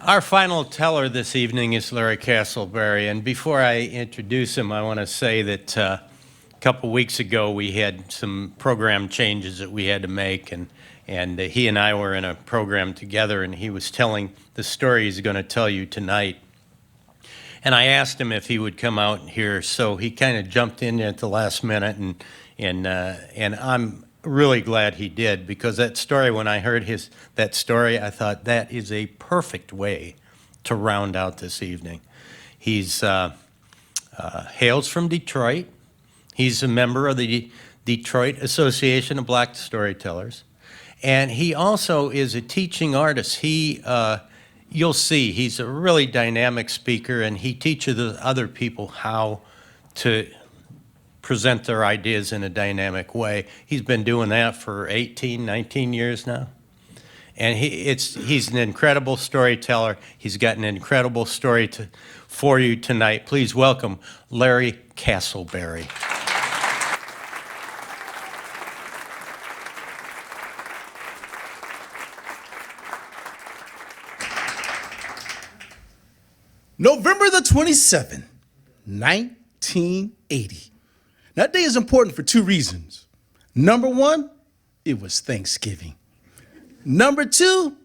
Our final teller this evening is Larry Castleberry, and before I introduce him, I want to say that a couple weeks ago we had some program changes that we had to make, and he and I were in a program together, and he was telling the story he's going to tell you tonight. And I asked him if he would come out here, so he kind of jumped in at the last minute, and I'm really glad he did, because that story, when I heard that story, I thought that is a perfect way to round out this evening. He's hails from Detroit. He's a member of the Detroit Association of Black Storytellers, and he also is a teaching artist. You'll see, he's a really dynamic speaker, and he teaches other people how to present their ideas in a dynamic way. He's been doing that for 18, 19 years now. And he's an incredible storyteller. He's got an incredible story for you tonight. Please welcome Larry Castleberry. November the 27th, 1980. That day is important for two reasons. Number one, it was Thanksgiving. Number two,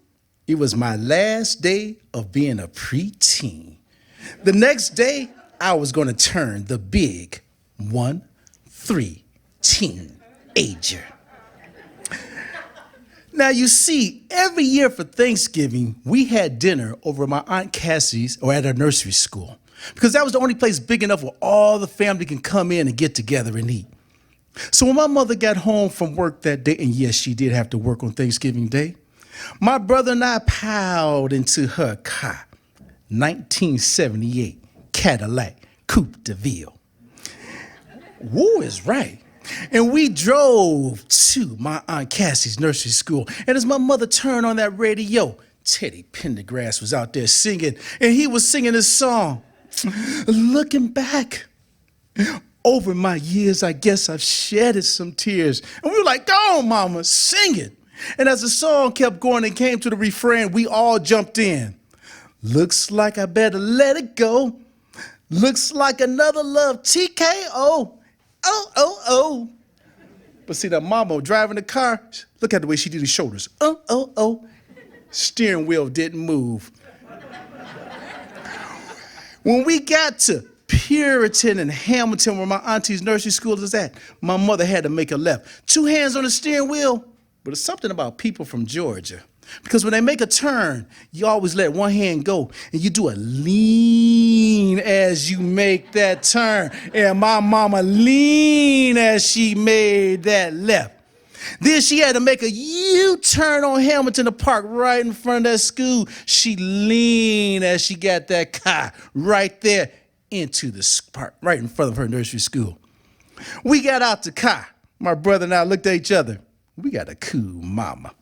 it was my last day of being a preteen. The next day, I was going to turn the big 1-3 teenager. Now, you see, every year for Thanksgiving, we had dinner over at my Aunt Cassie's or at our nursery school, because that was the only place big enough where all the family can come in and get together and eat. So when my mother got home from work that day, and yes, she did have to work on Thanksgiving Day, my brother and I piled into her car, 1978 Cadillac Coupe de Ville. Woo is right. And we drove to my Aunt Cassie's nursery school. And as my mother turned on that radio, Teddy Pendergrass was out there singing, and he was singing this song. Looking back over my years, I guess I've shedded some tears. And we were like, go on, mama, sing it. And as the song kept going and came to the refrain, we all jumped in. Looks like I better let it go. Looks like another love TKO. Oh. But see, that mama driving the car, look at the way she did his shoulders. Oh. Steering wheel didn't move. When we got to Puritan and Hamilton, where my auntie's nursery school is at, my mother had to make a left. 2 hands on the steering wheel, but it's something about people from Georgia. Because when they make a turn, you always let one hand go, and you do a lean as you make that turn. And my mama leaned as she made that left. Then she had to make a U-turn on Hamilton to park right in front of that school. She leaned as she got that car right there into the park, right in front of her nursery school. We got out the car. My brother and I looked at each other. We got a cool mama.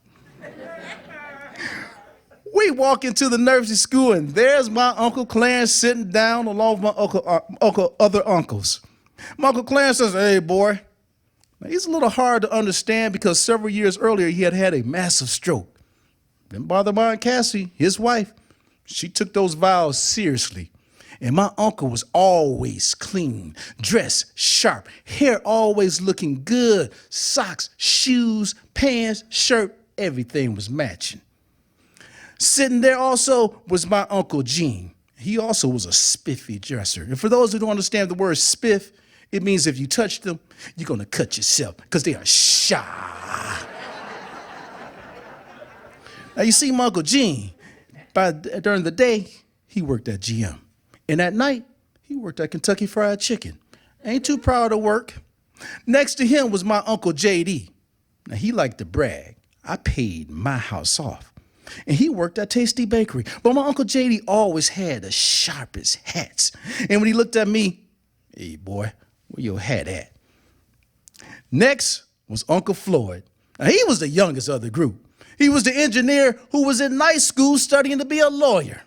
We walk into the nursery school, and there's my Uncle Clarence sitting down along with my other uncles. My Uncle Clarence says, hey, boy. Now, he's a little hard to understand because several years earlier, he had a massive stroke. Didn't bother my Aunt Cassie, his wife. She took those vows seriously. And my uncle was always clean, dressed sharp, hair always looking good, socks, shoes, pants, shirt, everything was matching. Sitting there also was my Uncle Gene. He also was a spiffy dresser. And for those who don't understand the word spiff, it means if you touch them, you're going to cut yourself because they are shy. Now, you see, my Uncle Gene, during the day, he worked at GM. And at night, he worked at Kentucky Fried Chicken. Ain't too proud of work. Next to him was my Uncle JD. Now, he liked to brag. I paid my house off. And he worked at Tasty Bakery. But my Uncle JD always had the sharpest hats. And when he looked at me, hey, boy, where your hat at? Next was Uncle Floyd. Now, he was the youngest of the group. He was the engineer who was in night school studying to be a lawyer.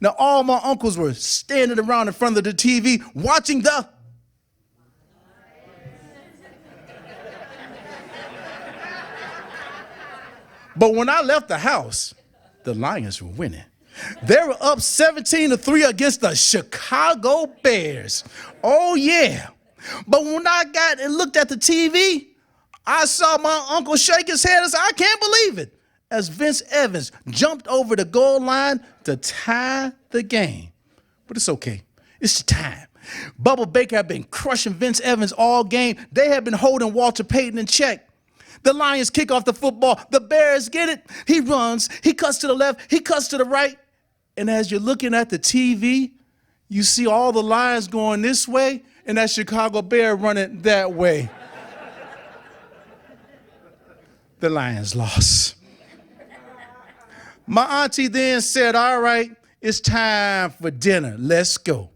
Now, all my uncles were standing around in front of the TV watching the... But when I left the house, the Lions were winning. They were up 17-3 against the Chicago Bears. Oh, yeah. But when I got and looked at the TV, I saw my uncle shake his head and say, I can't believe it, as Vince Evans jumped over the goal line to tie the game. But it's okay. It's the time. Bubba Baker had been crushing Vince Evans all game. They had been holding Walter Payton in check. The Lions kick off the football. The Bears get it. He runs. He cuts to the left. He cuts to the right. And as you're looking at the TV, you see all the Lions going this way and that Chicago Bear running that way. The Lions lost. My auntie then said, all right, it's time for dinner. Let's go.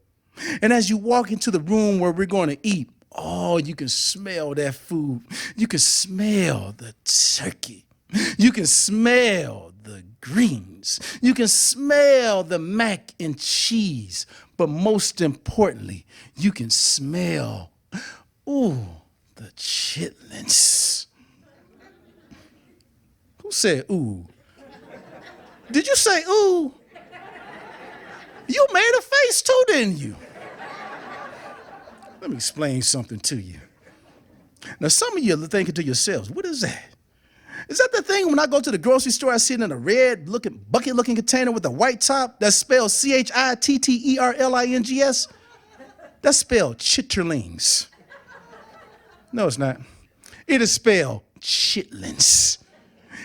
And as you walk into the room where we're going to eat, oh, you can smell that food. You can smell the turkey. You can smell the greens. You can smell the mac and cheese. But most importantly, you can smell, ooh, the chitlins. Who said ooh? Did you say ooh? You made a face too, didn't you? Let me explain something to you. Now, some of you are thinking to yourselves, what is that? Is that the thing when I go to the grocery store, I see it in a red bucket-looking container with a white top that's spelled Chitterlings? That's spelled chitterlings. No, it's not. It is spelled chitlins.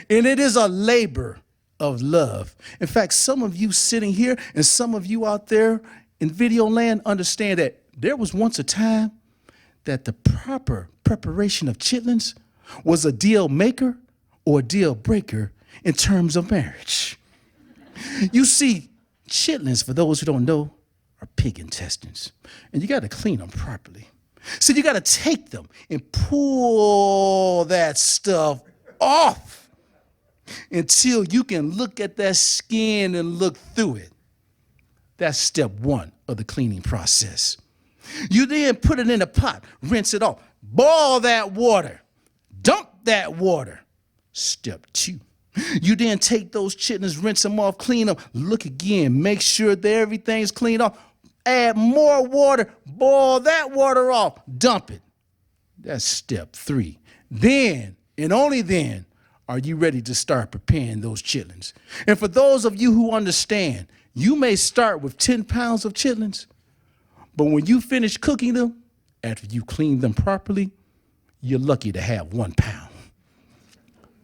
And it is a labor of love. In fact, some of you sitting here and some of you out there in video land understand that there was once a time that the proper preparation of chitlins was a deal maker or a deal breaker in terms of marriage. You see, chitlins, for those who don't know, are pig intestines, and you got to clean them properly. So you got to take them and pull that stuff off until you can look at that skin and look through it. That's step one of the cleaning process. You then put it in a pot, rinse it off, boil that water, dump that water. Step two. You then take those chitlins, rinse them off, clean them, look again, make sure that everything's cleaned off, add more water, boil that water off, dump it. That's step three. Then, and only then, are you ready to start preparing those chitlins. And for those of you who understand, you may start with 10 pounds of chitlins, but when you finish cooking them, after you clean them properly, you're lucky to have 1 pound.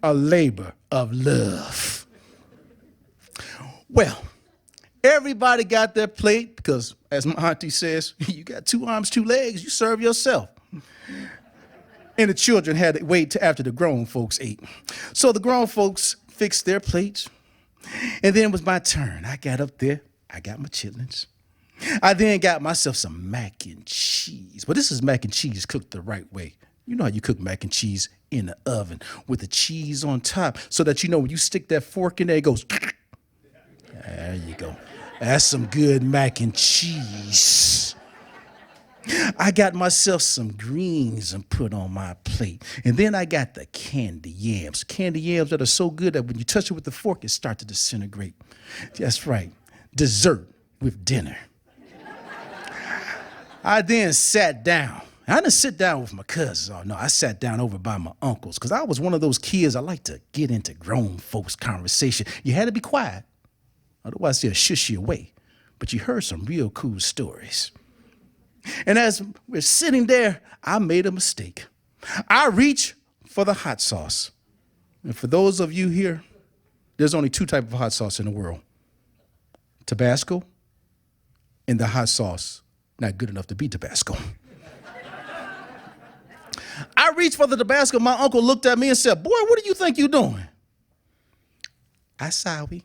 A labor of love. Well, everybody got their plate because, as my auntie says, you got 2 arms, 2 legs, you serve yourself. And the children had to wait till after the grown folks ate. So the grown folks fixed their plates, and then it was my turn. I got up there, I got my chitlins. I then got myself some mac and cheese. But this is mac and cheese cooked the right way. You know how you cook mac and cheese in the oven with the cheese on top so that you know when you stick that fork in there, it goes. There you go. That's some good mac and cheese. I got myself some greens and put on my plate. And then I got the candy yams. Candy yams that are so good that when you touch it with the fork, it starts to disintegrate. That's right. Dessert with dinner. I then sat down. I didn't sit down with my cousins. Oh, no, I sat down over by my uncles because I was one of those kids. I like to get into grown folks' conversation. You had to be quiet. Otherwise, they'll shush you away. But you heard some real cool stories. And as we're sitting there, I made a mistake. I reached for the hot sauce. And for those of you here, there's only 2 types of hot sauce in the world. Tabasco and the hot sauce not good enough to be Tabasco. I reached for the Tabasco. My uncle looked at me and said, boy, what do you think you're doing? I sorry.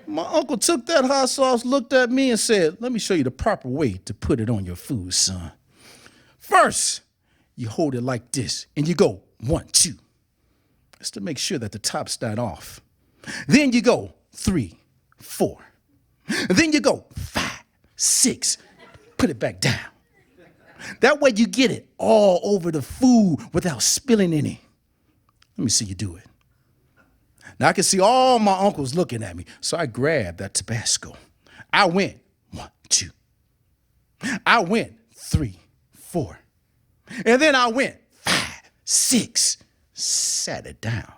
My uncle took that hot sauce, looked at me and said, let me show you the proper way to put it on your food, son. First, you hold it like this and you go 1, 2. That's to make sure that the top's not off. Then you go 3, 4. And then you go 5, 6. Put it back down. That way you get it all over the food without spilling any. Let me see you do it. Now I could see all my uncles looking at me, so I grabbed that Tabasco. I went 1, 2. I went 3, 4. And then I went 5, 6. Sat it down.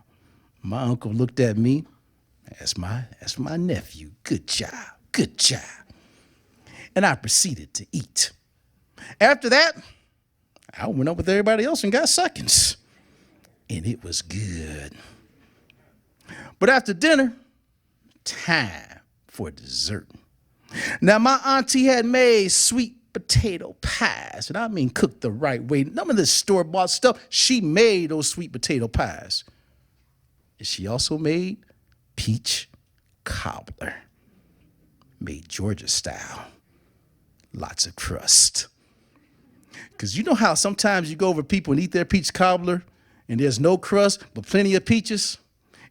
My uncle looked at me. That's my nephew. Good job. Good job. And I proceeded to eat. After that, I went up with everybody else and got seconds. And it was good. But after dinner, time for dessert. Now, my auntie had made sweet potato pies, and I mean cooked the right way. None of this store-bought stuff. She made those sweet potato pies. And she also made peach cobbler, made Georgia style. Lots of crust. Because you know how sometimes you go over people and eat their peach cobbler, and there's no crust, but plenty of peaches?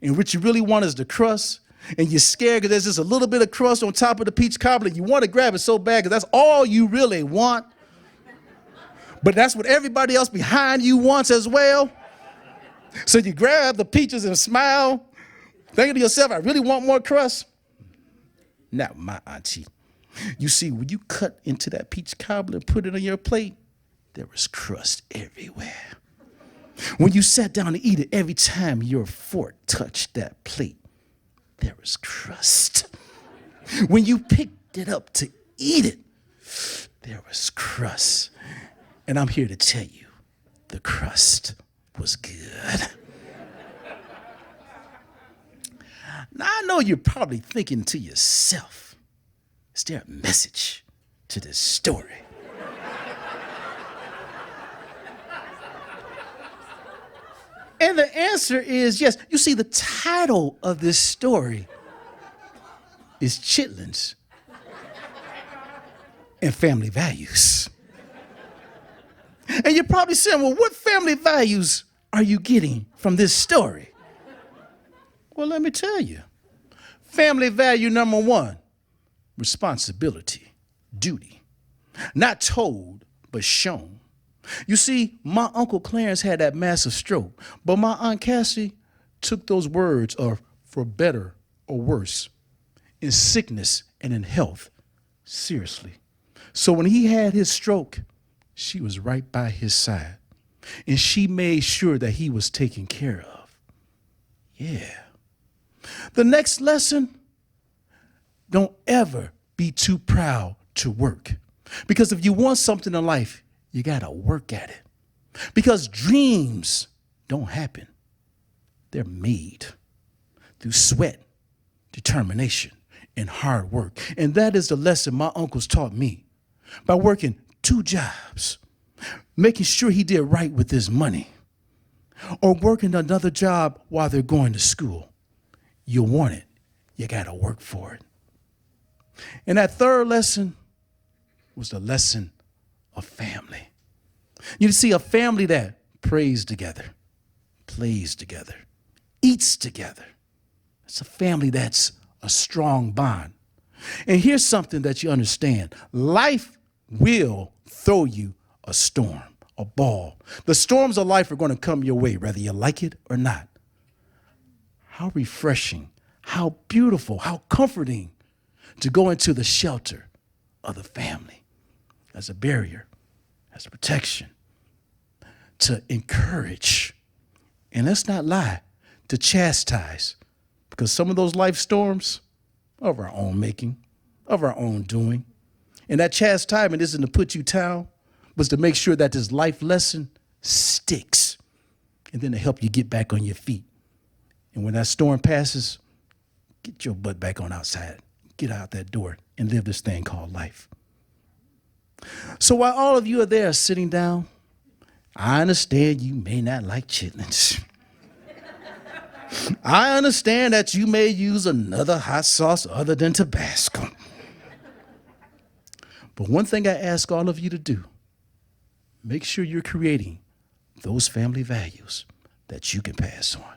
And what you really want is the crust, and you're scared because there's just a little bit of crust on top of the peach cobbler. You want to grab it so bad because that's all you really want. But that's what everybody else behind you wants as well. So you grab the peaches and smile, thinking to yourself, I really want more crust. Now, my auntie, you see, when you cut into that peach cobbler and put it on your plate, there was crust everywhere. When you sat down to eat it, every time your fork touched that plate, there was crust. When you picked it up to eat it, there was crust. And I'm here to tell you, the crust was good. Now, I know you're probably thinking to yourself, is there a message to this story? And the answer is yes. You see, the title of this story is Chitlins and Family Values. And you're probably saying, well, what family values are you getting from this story? Well, let me tell you. Family value number 1, responsibility, duty. Not told, but shown. You see, my Uncle Clarence had that massive stroke, but my Aunt Cassie took those words of for better or worse, in sickness and in health, seriously. So when he had his stroke, she was right by his side, and she made sure that he was taken care of. Yeah. The next lesson, don't ever be too proud to work. Because if you want something in life, you got to work at it. Because dreams don't happen. They're made through sweat, determination, and hard work. And that is the lesson my uncles taught me. By working 2 jobs, making sure he did right with his money, or working another job while they're going to school. You want it, you got to work for it. And that third lesson was the lesson of family. You see, a family that prays together, plays together, eats together. It's a family that's a strong bond. And here's something that you understand. Life will throw you a storm, a ball. The storms of life are going to come your way, whether you like it or not. How refreshing, how beautiful, how comforting to go into the shelter of the family as a barrier, as a protection, to encourage, and let's not lie, to chastise, because some of those life storms are of our own making, of our own doing. And that chastisement isn't to put you down, but to make sure that this life lesson sticks, and then to help you get back on your feet. And when that storm passes, get your butt back on outside, get out that door, and live this thing called life. So while all of you are there sitting down, I understand you may not like chitlins. I understand that you may use another hot sauce other than Tabasco. But one thing I ask all of you to do, make sure you're creating those family values that you can pass on.